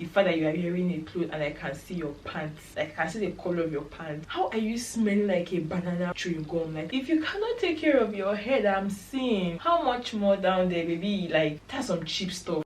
the fact that you are wearing a clothes and I can see your pants, like I can see the color of your pants. How are you smelling like a banana chewing gum? Like, if you cannot take care of your head, I'm seeing how much more down there, baby. Like, that's some cheap stuff.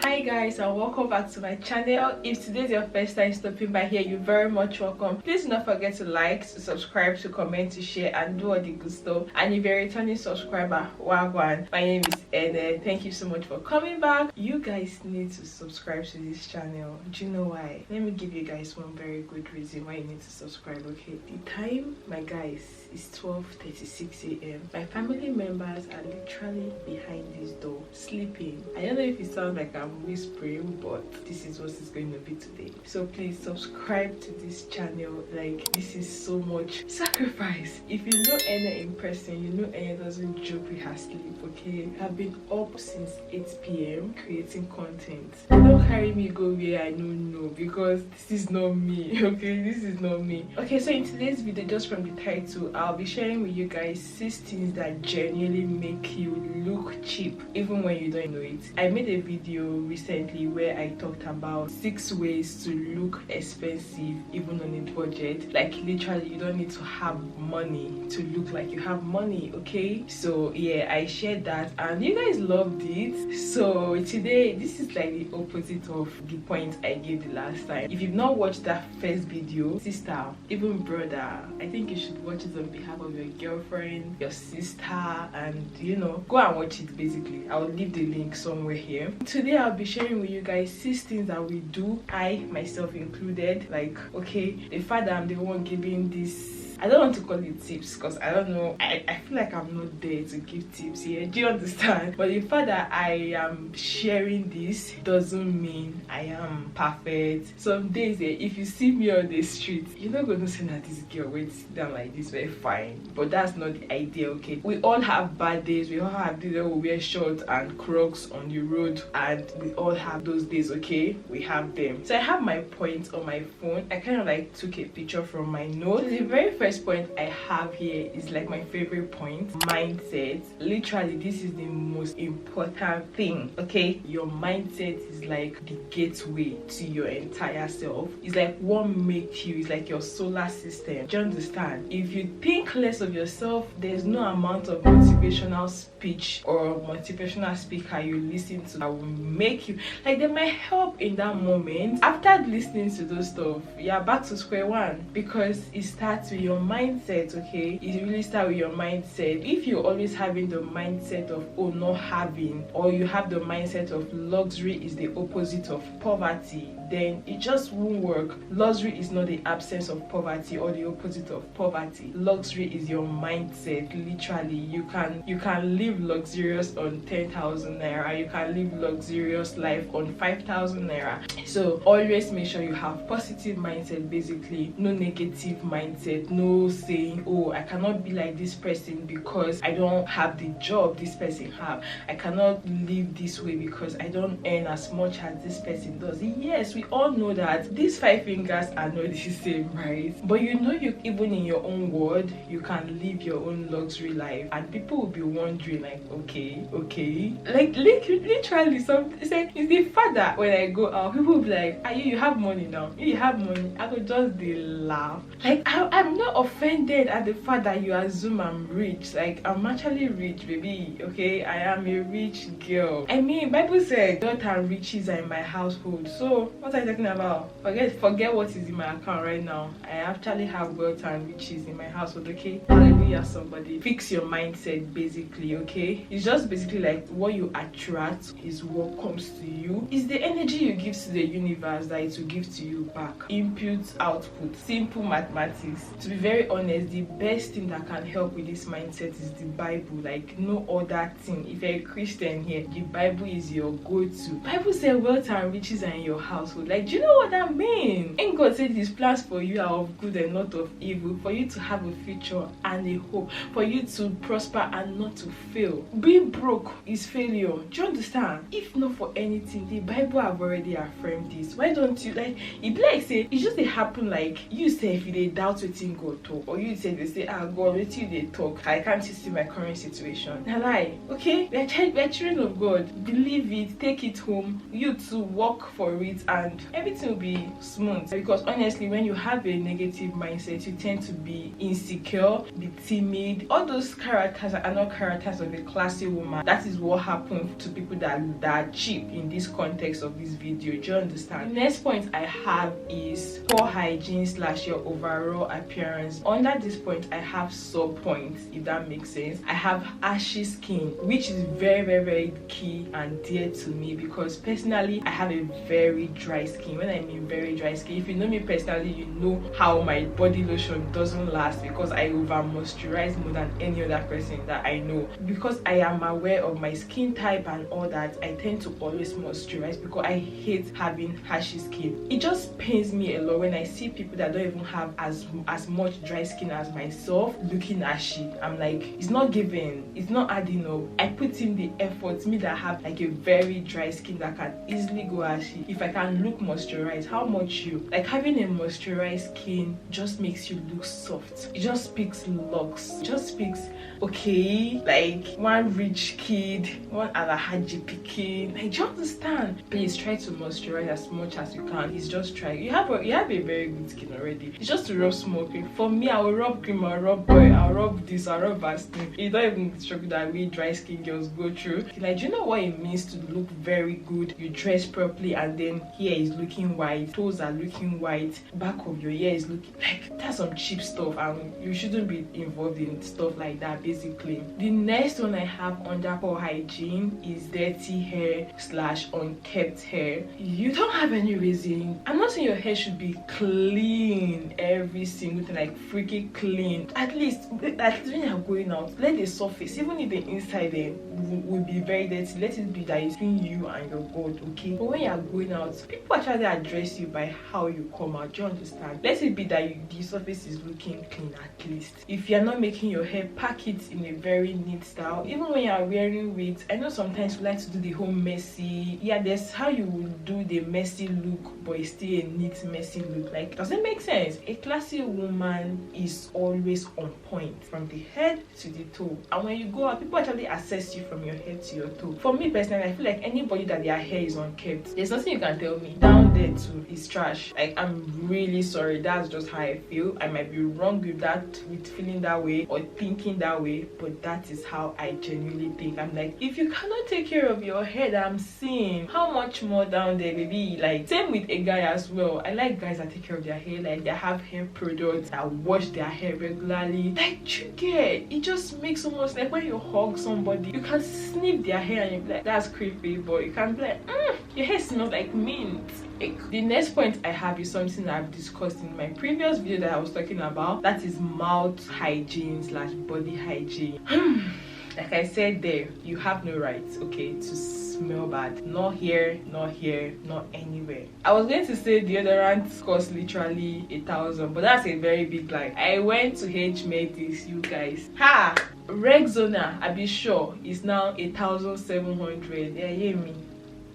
Hi guys, and welcome back to my channel. If today is your first time stopping by here, you're very much welcome. Please do not forget to like, to subscribe, to comment, to share, and do all the good stuff. And if you're a returning subscriber, wagwan, my name is Ene. Thank you so much for coming back. You guys need to subscribe to this channel. Do you know why? Let me give you guys one very good reason why you need to subscribe. Okay, the time, my guys, is 12:36 a.m. My family members are literally behind this door sleeping. I don't know if it sounds like I'm whispering, but this is what it's going to be today. So please subscribe to this channel. Like, this is so much sacrifice. If you know Ene in person, you know Ene doesn't joke with her sleep. Okay, I've been up since 8 p.m. creating content. Don't carry me go where I don't know, because this is not me. Okay, this is not me. Okay, so in today's video, just from the title, I'll be sharing with you guys 6 things that genuinely make you look cheap even when you don't know it. I made a video recently where I talked about 6 ways to look expensive even on a budget. Like, literally, you don't need to have money to look like you have money. Okay, so yeah, I shared that and you guys loved it. So today, this is like the opposite of the point I gave the last time. If you've not watched that first video, sister, even brother, I think you should watch it on behalf of your girlfriend, your sister, and you know, go and watch it. Basically, I'll leave the link somewhere here. Today I'll be sharing with you guys 6 things that we do, I myself included. Like, okay, the fact that I'm the one giving this, I don't want to call it tips because I don't know, I feel like I'm not there to give tips here. Do you understand? But the fact that I am sharing this doesn't mean I am perfect. Some days, if you see me on the street, you're not going to say that this girl waits down like this, very fine. But that's not the idea. Okay, we all have bad days. We all have days where we wear shorts and Crocs on the road, and we all have those days. Okay, we have them. So I have my points on my phone. I kind of like took a picture from my notes. So the very first point I have here is like my favorite point: mindset. Literally, this is the most important thing. Okay, your mindset is like the gateway to your entire self. It's like what makes you, it's like your solar system. Do you understand? If you think less of yourself, there's no amount of motivational speech or motivational speaker you listen to that will make you, like, they might help in that moment. After listening to those stuff, you're back to square one, because it starts with your mindset. Okay, it really starts with your mindset. If you're always having the mindset of not having, or you have the mindset of luxury is the opposite of poverty, then it just won't work. Luxury is not the absence of poverty or the opposite of poverty. Luxury is your mindset. Literally, you can live luxurious on 10,000 naira. You can live luxurious life on 5,000 naira. So always make sure you have positive mindset. Basically, no negative mindset. No saying, oh, I cannot be like this person because I don't have the job this person have. I cannot live this way because I don't earn as much as this person does. Yes, we all know that these 5 fingers are not the same, right? But you know, you even in your own world, you can live your own luxury life, and people will be wondering, like, okay, like literally, it's the fact that when I go out, people will be like, are you have money now? You have money. I could just laugh. Like, I'm not offended at the fact that you assume I'm rich. Like, I'm actually rich, baby. Okay, I am a rich girl. I mean, Bible said wealth and riches are in my household. So what are you talking about? Forget what is in my account right now. I actually have wealth and riches in my household. Okay, hallelujah. Somebody fix your mindset. Basically, okay, it's just basically like what you attract is what comes to you. It's the energy you give to the universe that it will give to you back. Input, output, simple mathematics. To be very honest, the best thing that can help with this mindset is the Bible. Like, no other thing. If you're a Christian here, the Bible is your go-to. Bible says wealth and riches are in your household. Like, do you know what that means? And God said his plans for you are of good and not of evil, for you to have a future and a hope, for you to prosper and not to fail. Being broke is failure. Do you understand? If not for anything, the Bible have already affirmed this. Why don't you, like, it be like say it just they happen, like you say if they doubt within God. your talk, or you say they say, ah God, wait till they talk, I can't see my current situation. Na lie. Okay, we're children of God. Believe it, take it home, you too work for it, and everything will be smooth. Because honestly, when you have a negative mindset, you tend to be insecure, be timid. All those characters are not characters of a classy woman. That is what happened to people that are cheap in this context of this video. Do you understand? The next point I have is poor hygiene / your overall appearance. Under this point, I have sub points, if that makes sense. I have ashy skin, which is very key and dear to me, because personally I have a very dry skin. When I mean very dry skin, if you know me personally, you know how my body lotion doesn't last, because I over moisturize more than any other person that I know. Because I am aware of my skin type and all that, I tend to always moisturize because I hate having ashy skin. It just pains me a lot when I see people that don't even have as much dry skin as myself looking ashy. I'm like, it's not giving, it's not adding up. I put in the effort, me that have like a very dry skin that can easily go ashy. If I can look moisturized, how much you like having a moisturized skin just makes you look soft. It just speaks looks, it just speaks okay, like one rich kid, one alahaji picking. Like, do you understand? Please try to moisturize as much as you can. It's just try. You have a very good skin already. It's just to rub small cream. For me, I will rub cream, I'll rub oil, I'll rub this, I'll rub Vaseline. You don't even struggle that way dry skin girls go through. Like, do you know what it means to look very good? You dress properly and then hair is looking white, toes are looking white, back of your hair is looking like that's some cheap stuff, and you shouldn't be involved in stuff like that. Basically, the next one I have under poor hygiene is dirty hair / unkept hair. You don't have any reason. I'm not saying your hair should be clean every single thing, like freaking clean. At least when you're going out, let the surface, even if the inside there will be very dirty, let it be that it's between you and your God, okay? But when you're going out, people actually address you by how you come out. Do you understand? Let it be that the surface is looking clean at least. If you're not making your hair, pack it in a very neat style. Even when you're wearing wigs, I know sometimes we like to do the whole messy. Yeah, there's how you will do the messy look, but it's still a neat messy look. Like, does it make sense? A classy woman is always on point from the head to the toe, and when you go out, people actually assess you from your head to your toe. For me personally, I feel like anybody that their hair is unkept, there's nothing you can tell me down there too is trash. Like, I'm really sorry, that's just how I feel. I might be wrong with that, with feeling that way or thinking that way, but that is how I genuinely think. I'm like, if you cannot take care of your head, I'm seeing how much more down there, baby. Like, same with a guy as well. I like guys that take care of their hair, like they have hair products, that wash their hair regularly. Like, you get it, just makes almost like when you hug somebody, you can sniff their hair and you're like, that's creepy, but you can be like, your hair smells like mint. The next point I have is something that I've discussed in my previous video that I was talking about. That is mouth hygiene / body hygiene. Like I said there, you have no right, okay, to smell bad. Not here, not anywhere. I was going to say deodorant costs literally 1,000, but that's a very big lie. I went to made this, you guys. Ha! Rexona, I be sure, is now 1,700. Yeah, you hear me?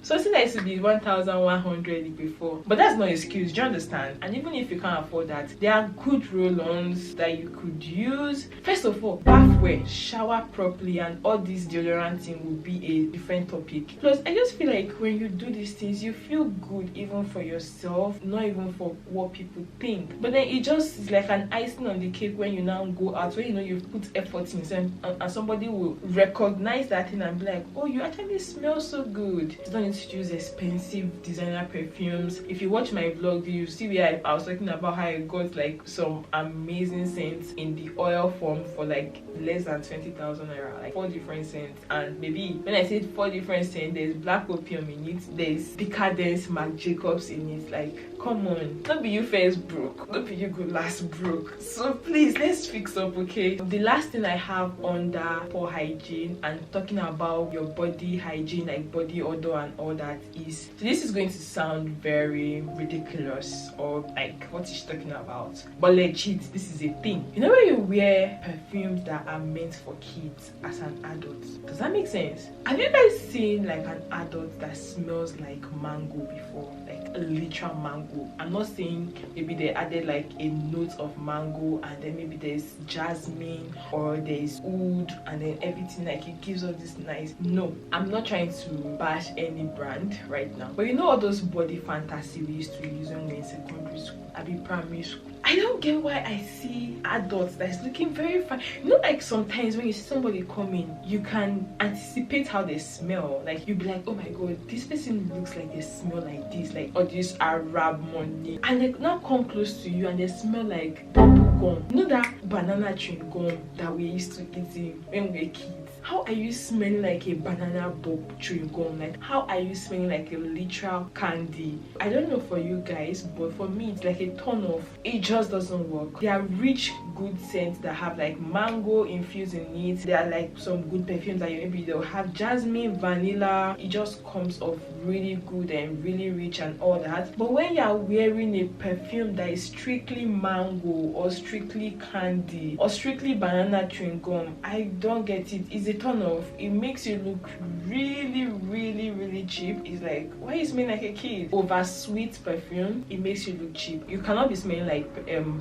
Something that used to be 1,100 before, but that's no excuse. Do you understand? And even if you can't afford that, there are good roll-ons that you could use. First of all, bathware, shower properly, and all this deodorant thing will be a different topic. Plus, I just feel like when you do these things, you feel good even for yourself, not even for what people think. But then it just is like an icing on the cake when you now go out, when you know you've put effort in, and somebody will recognize that thing and be like, oh, you actually smell so good. You don't to use expensive designer perfumes. If you watch my vlog, you see where I was talking about how I got like some amazing scents in the oil form for like less than 20,000 naira, like 4 different scents. And maybe when I said 4 different scents, there's black opium in it, there's decadence Marc Jacobs in it. Like, come on, don't be you first broke, don't be you go last broke. So please, let's fix up, okay? The last thing I have under poor hygiene and talking about your body hygiene, like body odor and all that is, so this is going to sound very ridiculous or like what is she talking about, but legit, this is a thing. You know when you wear perfumes that are meant for kids as an adult, does that make sense? Have you guys seen like an adult that smells like mango before? Like a literal mango. I'm not saying maybe they added like a note of mango and then maybe there's jasmine or there's oud and then everything, like it gives us this nice. No, I'm not trying to bash any brand right now, but you know all those body fantasy we used to use when we were in secondary school, I mean primary school. I don't get why I see adults that's looking very fine. You know, like sometimes when you see somebody coming, you can anticipate how they smell. Like you'll be like, oh my god, this person looks like they smell like this, like all this Arab money, and they now come close to you and they smell like bubble gum. You know that banana chewing gum that we used to eat when we were kids? How are you smelling like a banana bob chewing gum? Like how are you smelling like a literal candy? I don't know for you guys, but for me it's like a turn off. It just doesn't work. There are rich good scents that have like mango infused in it. There are like some good perfumes that maybe they'll have jasmine, vanilla. It just comes off really good and really rich and all that. But when you're wearing a perfume that is strictly mango or strictly candy or strictly banana chewing gum, I don't get it. It's a turn off. It makes you look really cheap. It's like, why are you smelling like a kid? Over sweet perfume, it makes you look cheap. You cannot be smelling like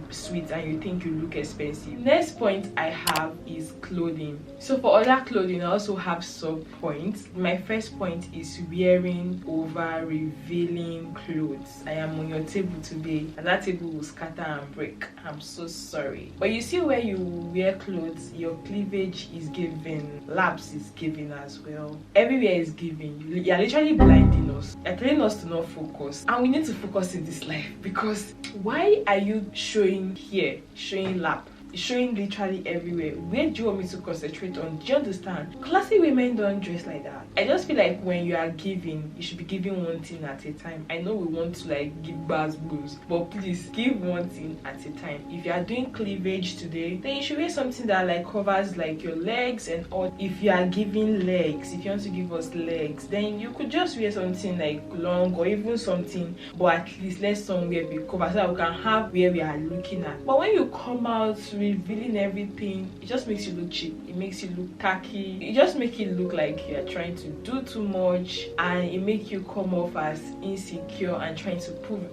sweet and you think you look expensive. Next point I have is clothing. So for other clothing, I also have sub points. My first point is wearing over revealing clothes. I am on your table today and that table will scatter and break. I'm so sorry. But you see where you wear clothes, your cleavage is given, labs is given as well. Everywhere is given. You're literally blinding us. You're telling us to not focus, and we need to focus in this life, because why are you showing here, showing lap, showing literally everywhere? Where do you want me to concentrate on? Do you understand? Classy women don't dress like that. I just feel like when you are giving, you should be giving one thing at a time. I know we want to like give bars booze, but please give one thing at a time. If you are doing cleavage today, then you should wear something that like covers like your legs and all. If you are giving legs, if you want to give us legs, then you could just wear something like long or even something, but at least let somewhere be covered so that we can have where we are looking at. But when you come out revealing everything, it just makes you look cheap. It makes you look tacky. It just makes it look like you're trying to do too much, and it makes you come off as insecure and trying to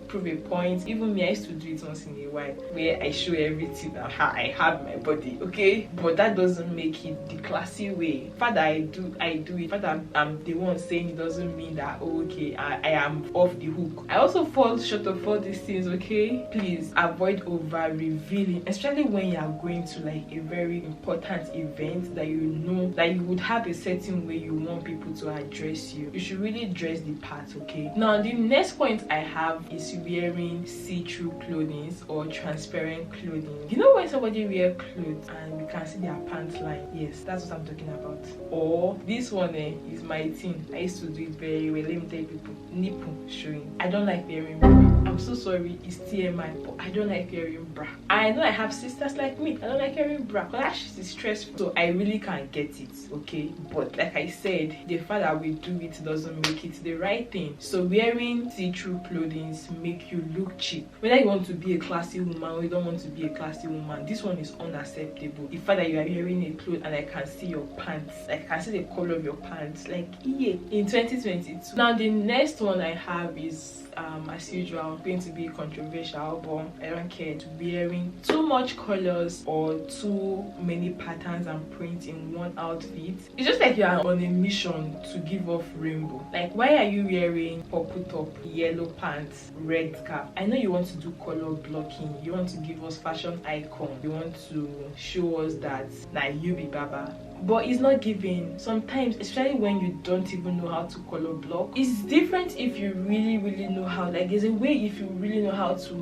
prove a point. Even me, I used to do it once in a while where I show everything and how I have my body, okay? But that doesn't make it the classy way. The fact that I do it, the fact that I'm the one saying it doesn't mean that, oh, okay, I am off the hook. I also fall short of all these things, okay? Please avoid over revealing, especially when you're going to like a very important event that you know that you would have a certain way you want people to address you. You should really dress the part, okay? Now the next point I have is wearing see-through clothing or transparent clothing. You know when somebody wear clothes and you can see their pant line? Yes, that's what I'm talking about. Or this one is my thing. I used to do it very well. Let me tell you people, nipple showing. I don't like wearing bra. I'm so sorry, it's TMI, but I don't like wearing bra. I know I have sisters like me. I don't like wearing bra because that shit is stressful, so I really can't get it, okay? But like I said, the fact that we do it doesn't make it the right thing. So wearing see-through clothing make you look cheap. Whether you want to be a classy woman or you don't want to be a classy woman, this one is unacceptable. The fact that you are wearing a cloth and I can see your pants, like I can see the color of your pants, like yeah, in 2022. Now the next one I have is as usual going to be controversial, but I don't care. Wearing too much colors or too many patterns and prints in one outfit. It's just like you are on a mission to give off rainbow. Like, why are you wearing purple top, yellow pants, red scarf? I know you want to do color blocking, you want to give us fashion icon, you want to show us that now you be baba, but it's not giving. Sometimes, especially when you don't even know how to color block, it's different if you really know how. Like, there's a way if you really know how to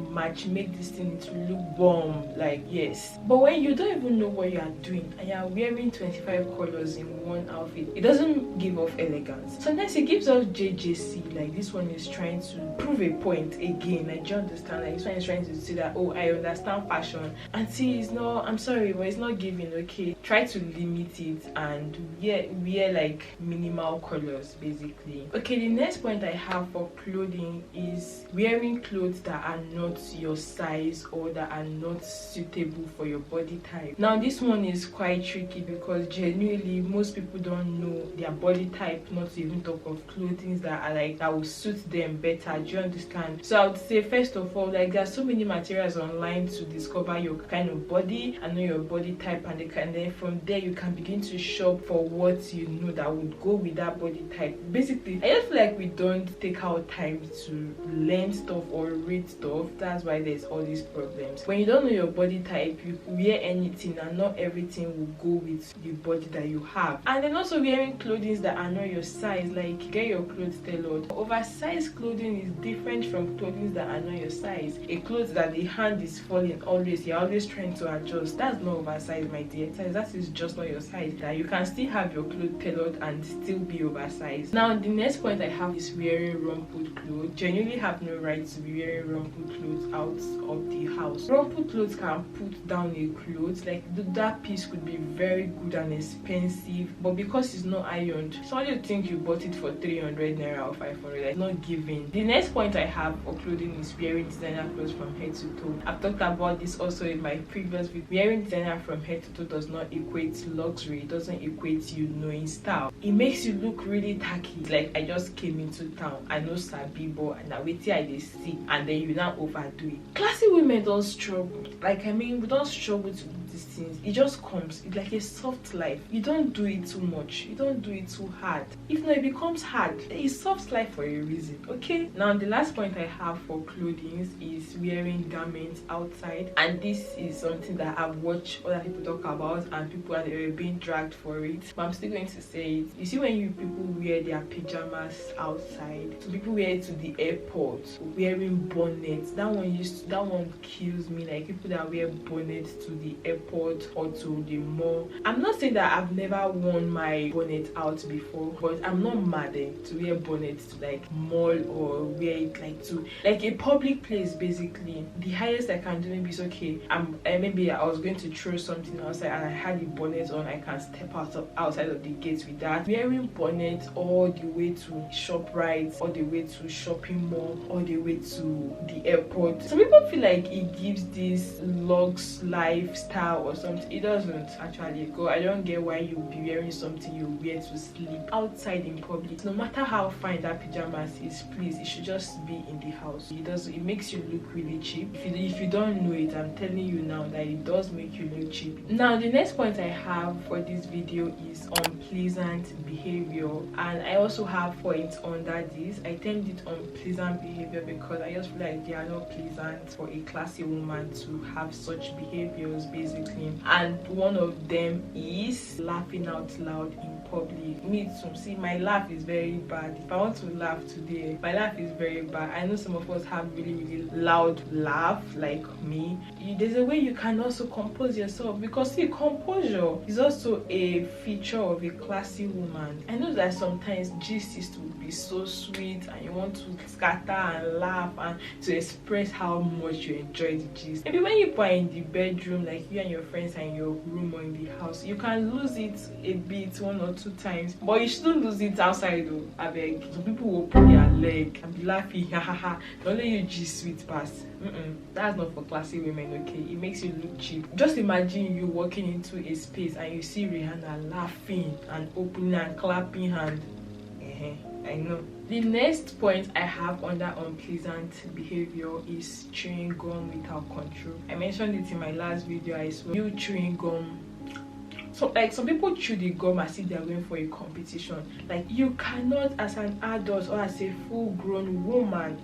make this thing to look bomb, like yes. But when you don't even know what you are doing and you are wearing 25 colors in one outfit, it doesn't give off elegance. Sometimes it gives off JJC, like this one is trying to prove a point again. Like, do you understand? Like, this one is trying to say that, oh, I understand fashion, and see, it's not, I'm sorry, but it's not giving, okay? Try to limit it. it and wear like minimal colors basically. Okay, the next point I have for clothing is wearing clothes that are not your size or that are not suitable for your body type. Now this one is quite tricky because genuinely most people don't know their body type, not to even talk of clothing that are like that will suit them better. Do you understand? So I would say first of all, like there are so many materials online to discover your kind of body and know your body type, and then from there you can begin to shop for what you know that would go with that body type. Basically, I just feel like we don't take our time to learn stuff or read stuff. That's why there's all these problems. When you don't know your body type, you wear anything and not everything will go with the body that you have. And then also wearing clothing that are not your size, like get your clothes tailored. Oversized clothing is different from clothing that are not your size. A clothes that the hand is falling always, you're always trying to adjust, that's not oversized, my dear. That is just not your size. That you can still have your clothes tailored and still be oversized. Now the next point I have is wearing rumpled clothes. Genuinely have no right to be wearing rumpled clothes out of the house. Rumpled clothes can put down a clothes, like that piece could be very good and expensive, but because it's not ironed, so you think you bought it for 300 naira or 500, like not giving. The next point I have for clothing is wearing designer clothes from head to toe. I've talked about this also in my previous video. Wearing designer from head to toe does not equate to luxury. It doesn't equate to you knowing style. It makes you look really tacky. It's like I just came into town, I know sabi, but and I wait till I see, and then you now overdo it. Classy women don't struggle. Like, I mean, we don't struggle to do these things. It just comes. It's like a soft life. You don't do it too much. You don't do it too hard. If not, it becomes hard. It's soft life for a reason. Okay. Now the last point I have for clothing is wearing garments outside, and this is something that I've watched other people talk about, and people are being dragged for it. But I'm still going to say it. You see, when people wear their pajamas outside, so people wear it to the airport, wearing bonnets. That one kills me. Like people that wear bonnets to the airport or to the mall. I'm not saying that I've never worn my bonnet out before, but I'm not mad to wear bonnets to like mall or wear it like to like a public place. Basically, the highest I can do maybe is okay. Maybe I was going to throw something outside and I had the bonnet on. I can step outside of the gates with that. Wearing bonnet all the way to ShopRite, all the way to shopping mall, all the way to the airport. Some people feel like it gives this lux lifestyle or something. It doesn't actually go. I don't get why you'll be wearing something you wear to sleep outside in public. No matter how fine that pajamas is, please, it should just be in the house. It makes you look really cheap. If you don't know it, I'm telling you now that it does make you look cheap. Now the next point I have for this video is unpleasant behavior, and I also have points under this. I termed it unpleasant behavior because I just feel like they are not pleasant for a classy woman to have such behaviors basically. And one of them is laughing out loud in public. Me too. See, my laugh is very bad. If I want to laugh today, my laugh is very bad. I know some of us have really loud laugh like me. There's a way you can also compose yourself, because see, composure is also a feature of a classy woman. I know that sometimes gist is to be so sweet and you want to scatter and laugh and to express how much you enjoy the gist. Maybe when you are in the bedroom, like you and your friends are in your room or in the house, you can lose it a bit 1 or 2 times, but you shouldn't lose it outside though. I beg. Some people will pull their leg and be laughing, hahaha. Don't let you gist sweet pass. That's not for classy women, okay? It makes you look cheap. Just imagine you walking into a space and you see Rihanna laughing and opening and clapping hand. I know. The next point I have under unpleasant behavior is chewing gum without control. I mentioned it in my last video. I saw you chewing gum. So like some people chew the gum as if they are going for a competition. Like you cannot, as an adult or as a full-grown woman,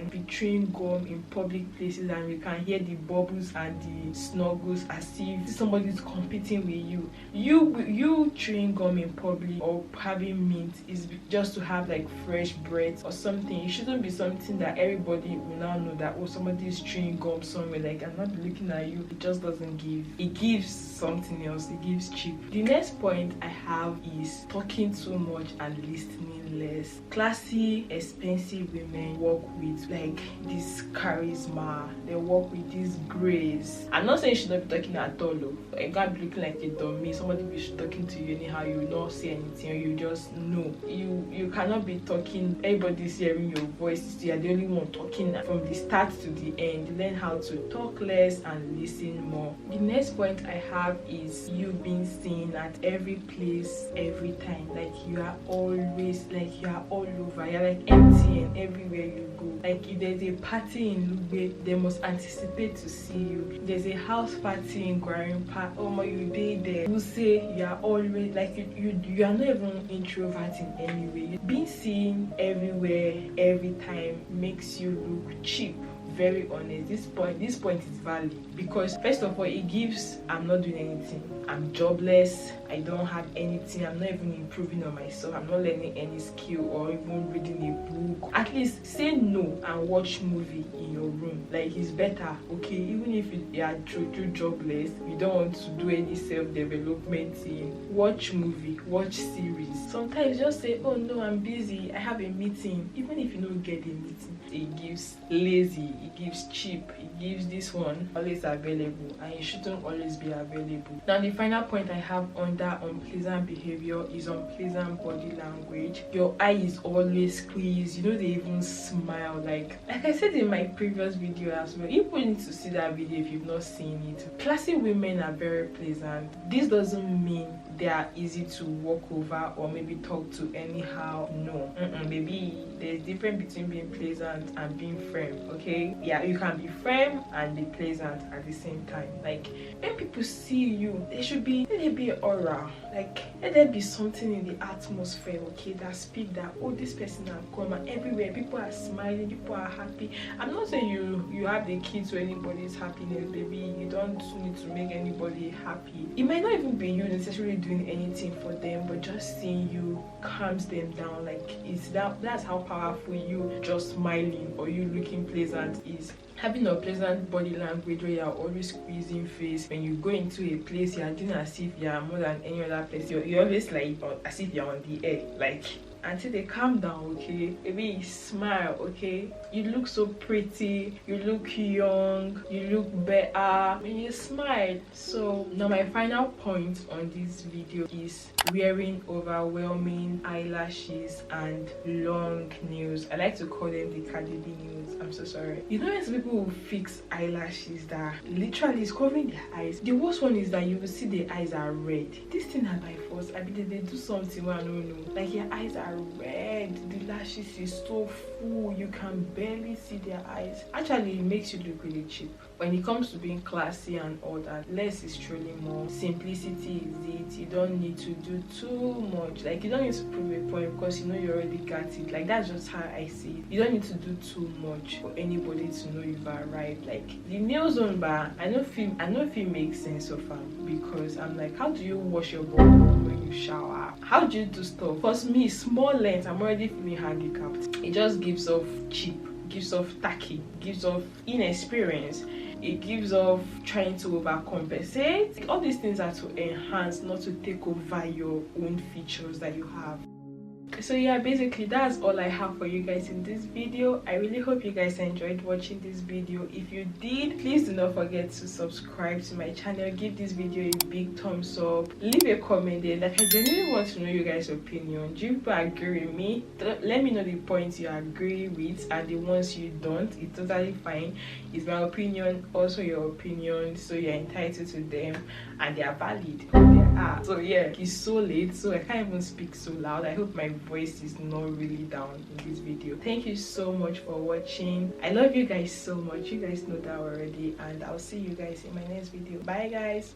be chewing gum in public places and you can hear the bubbles and the snuggles as if somebody is competing with you. You chewing gum in public or having mint is just to have like fresh breath or something. It shouldn't be something that everybody will now know that, oh, somebody is chewing gum somewhere. Like, I'm not looking at you. It just doesn't give. It gives something else. It gives cheap. The next point I have is talking too much and listening less. Classy, expensive women work with like this charisma, they work with this grace. I'm not saying you should not be talking at all. You can't be looking like a dummy. Somebody be talking to you anyhow, you will not say anything, or you just know. You cannot be talking, everybody's hearing your voice, you are the only one talking from the start to the end. Learn how to talk less and listen more. The next point I have is you being seen at every place, every time. Like you are always, like you are all over, you're like MTN everywhere you go. Like if there's a party in Lugbe, they must anticipate to see you. There's a house party in Gwarimpa, oh my, you day there. You say you are always like you are not even introvert in any way. Being seen everywhere every time makes you look cheap. Very honest, this point is valid, because first of all, it gives I'm not doing anything, I'm jobless, I don't have anything, I'm not even improving on myself, I'm not learning any skill or even reading a book. At least say no and watch movie in your room. Like it's better, okay? Even if you are true jobless, you don't want to do any self-development thing, watch movie, watch series. Sometimes just say, oh no, I'm busy, I have a meeting. Even if you don't get a meeting, it gives lazy, it gives cheap, it gives this one always available, and you shouldn't always be available. Now the final point I have under unpleasant behavior is unpleasant body language. Your eye is always squeezed, you know, they even smile. Like I said in my previous video as well, you need to see that video if you've not seen it. Classy women are very pleasant. This doesn't mean they are easy to walk over or maybe talk to anyhow. No, maybe there's difference between being pleasant and being firm. Okay, yeah, you can be firm and be pleasant at the same time. Like when people see you, let there be an aura, like let there be something in the atmosphere, okay, that speak that, oh, this person has come, and everywhere people are smiling, people are happy. I'm not saying you have the key to anybody's happiness, baby. You don't need to make anybody happy. It might not even be you necessarily doing anything for them, but just seeing you calms them down. Like that's how powerful you just smiling or you looking pleasant is. Having a pleasant body language where you're always squeezing face. When you go into a place, you're doing as if you're more than any other place. You're always like as if you're on the air. Like until they calm down, okay? Maybe smile, okay? You look so pretty, you look young, you look better when you smile. So now my final point on this video is wearing overwhelming eyelashes and long nails. I like to call them the Cardi B nails. I'm so sorry. You know, when people will fix eyelashes that literally is covering their eyes. The worst one is that you will see the eyes are red. This thing are by force. I mean, they do something where I don't know. Like your eyes are red, the lashes is so full, you can barely see their eyes. Actually, it makes you look really cheap. When it comes to being classy and all that, less is truly more. Simplicity is it. You don't need to do too much. Like you don't need to prove a point because you know you already got it. Like that's just how I see it. You don't need to do too much for anybody to know you've arrived. Like the nails on bar, I know if it makes sense of them, because I'm like, how do you wash your body when you shower? How do you do stuff? Because me, small length, I'm already feeling handicapped. It just gives off cheap, gives off tacky, gives off inexperience. It gives off trying to overcompensate. All these things are to enhance, not to take over your own features that you have. So yeah, basically that's all I have for you guys in this video. I really hope you guys enjoyed watching this video. If you did, please do not forget to subscribe to my channel, give this video a big thumbs up, leave a comment there. Like I genuinely want to know you guys' opinion. Do you agree with me? Let me know the points you agree with and the ones you don't. It's totally fine. It's my opinion, also your opinion, so you're entitled to them and they are valid. So yeah, it's so late, so I can't even speak so loud. I hope my voice is not really down in this video. Thank you so much for watching. I love you guys so much. You guys know that already, and I'll see you guys in my next video. Bye guys.